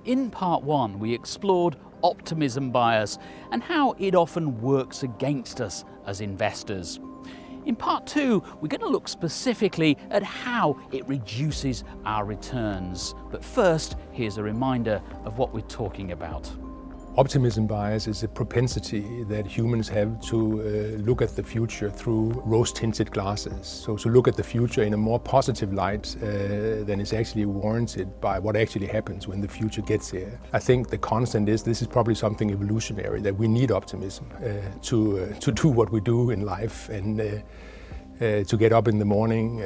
In part one, we explored optimism bias and how it often works against us as investors. In part two, we're going to look specifically at how it reduces our returns. But first, here's a reminder of what we're talking about. Optimism bias is a propensity that humans have to look at the future through rose-tinted glasses. So to look at the future in a more positive light than is actually warranted by what actually happens when the future gets here. I think the constant is this is probably something evolutionary, that we need optimism to do what we do in life and to get up in the morning,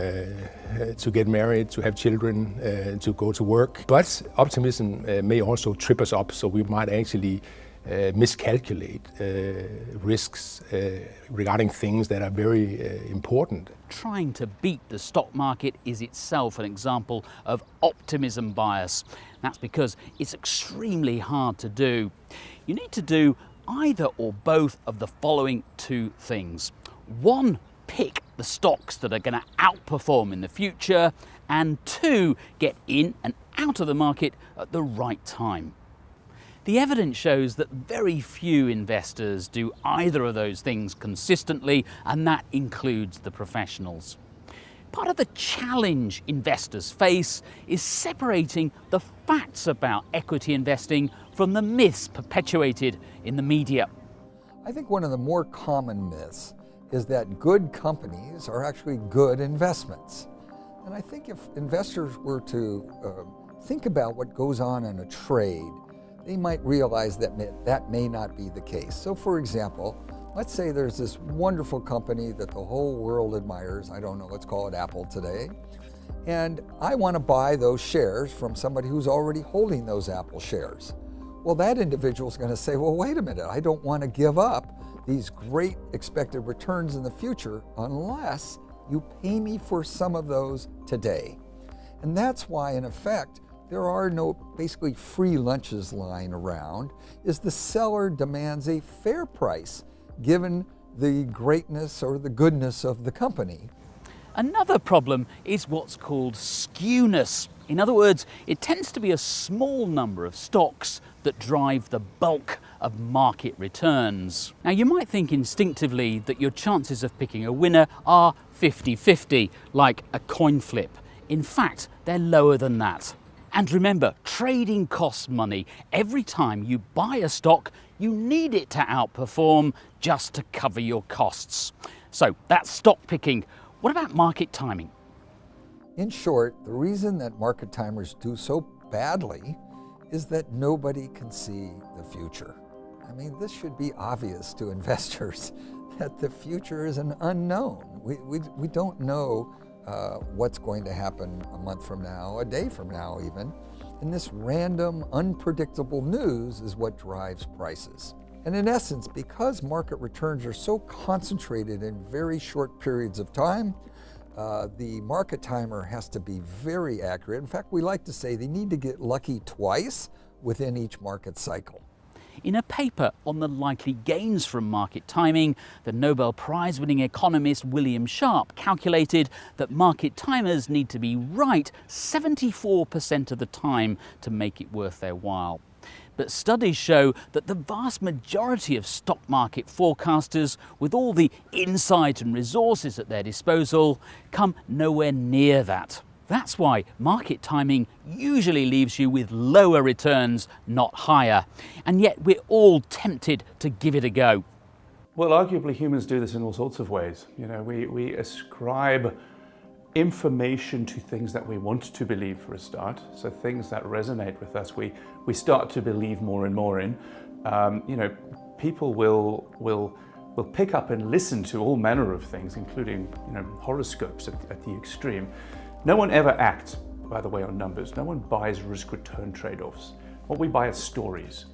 to get married, to have children, to go to work. But optimism may also trip us up, so we might actually miscalculate risks regarding things that are very important. Trying to beat the stock market is itself an example of optimism bias. That's because it's extremely hard to do. You need to do either or both of the following two things. One, pick the stocks that are going to outperform in the future, and two, get in and out of the market at the right time. The evidence shows that very few investors do either of those things consistently, and that includes the professionals. Part of the challenge investors face is separating the facts about equity investing from the myths perpetuated in the media. I think one of the more common myths is that good companies are actually good investments. And I think if investors were to think about what goes on in a trade, they might realize that that may not be the case. So for example, let's say there's this wonderful company that the whole world admires. I don't know, let's call it Apple today. And I want to buy those shares from somebody who's already holding those Apple shares. Well, that individual is going to say, well, wait a minute, I don't want to give up these great expected returns in the future unless you pay me for some of those today. And that's why, in effect, there are no basically free lunches lying around, is the seller demands a fair price given the greatness or the goodness of the company. Another problem is what's called skewness. In other words, it tends to be a small number of stocks that drive the bulk of market returns. Now, you might think instinctively that your chances of picking a winner are 50-50, like a coin flip. In fact, they're lower than that. And remember, trading costs money. Every time you buy a stock, you need it to outperform just to cover your costs. So that's stock picking. What about market timing? In short, the reason that market timers do so badly is that nobody can see the future. I mean, this should be obvious to investors that the future is an unknown. We don't know what's going to happen a month from now, a day from now even. And this random, unpredictable news is what drives prices. And in essence, because market returns are so concentrated in very short periods of time, the market timer has to be very accurate. In fact, we like to say they need to get lucky twice within each market cycle. In a paper on the likely gains from market timing, the Nobel Prize-winning economist William Sharpe calculated that market timers need to be right 74% of the time to make it worth their while. But studies show that the vast majority of stock market forecasters, with all the insight and resources at their disposal, come nowhere near that. That's why market timing usually leaves you with lower returns, not higher. And yet we're all tempted to give it a go. Well, arguably humans do this in all sorts of ways. You know, we ascribe information to things that we want to believe for a start. So things that resonate with us, we start to believe more and more in. You know, people will pick up and listen to all manner of things, including, you know, horoscopes at the extreme. No one ever acts, by the way, on numbers. No one buys risk-return trade-offs. What we buy is stories.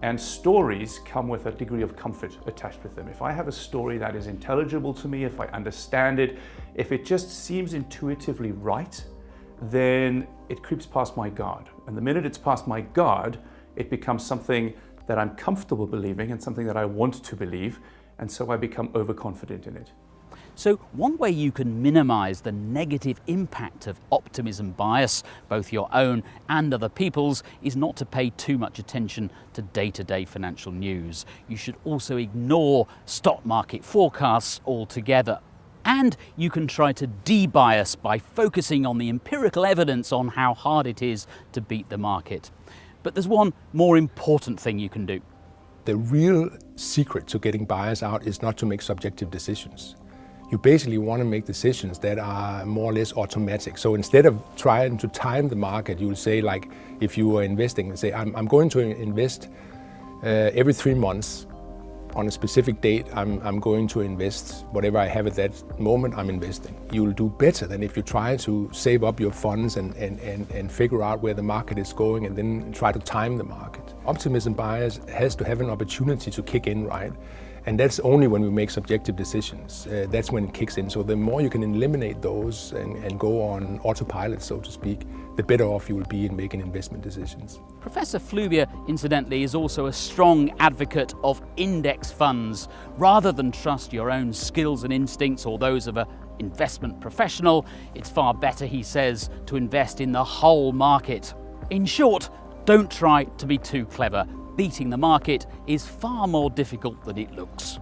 And stories come with a degree of comfort attached with them. If I have a story that is intelligible to me, if I understand it, if it just seems intuitively right, then it creeps past my guard. And the minute it's past my guard, it becomes something that I'm comfortable believing and something that I want to believe. And so I become overconfident in it. So one way you can minimize the negative impact of optimism bias, both your own and other people's, is not to pay too much attention to day-to-day financial news. You should also ignore stock market forecasts altogether. And you can try to de-bias by focusing on the empirical evidence on how hard it is to beat the market. But there's one more important thing you can do. The real secret to getting bias out is not to make subjective decisions. You basically want to make decisions that are more or less automatic. So instead of trying to time the market, you'll say, like, if you are investing, say, I'm going to invest every 3 months. On a specific date, I'm going to invest whatever I have at that moment. I'm investing. You'll do better than if you try to save up your funds and figure out where the market is going and then try to time the market. Optimism bias has to have an opportunity to kick in, right? And that's only when we make subjective decisions. That's when it kicks in. So the more you can eliminate those and go on autopilot, so to speak, the better off you will be in making investment decisions. Professor Flyvbjerg, incidentally, is also a strong advocate of index funds. Rather than trust your own skills and instincts or those of an investment professional, it's far better, he says, to invest in the whole market. In short, don't try to be too clever. Beating the market is far more difficult than it looks.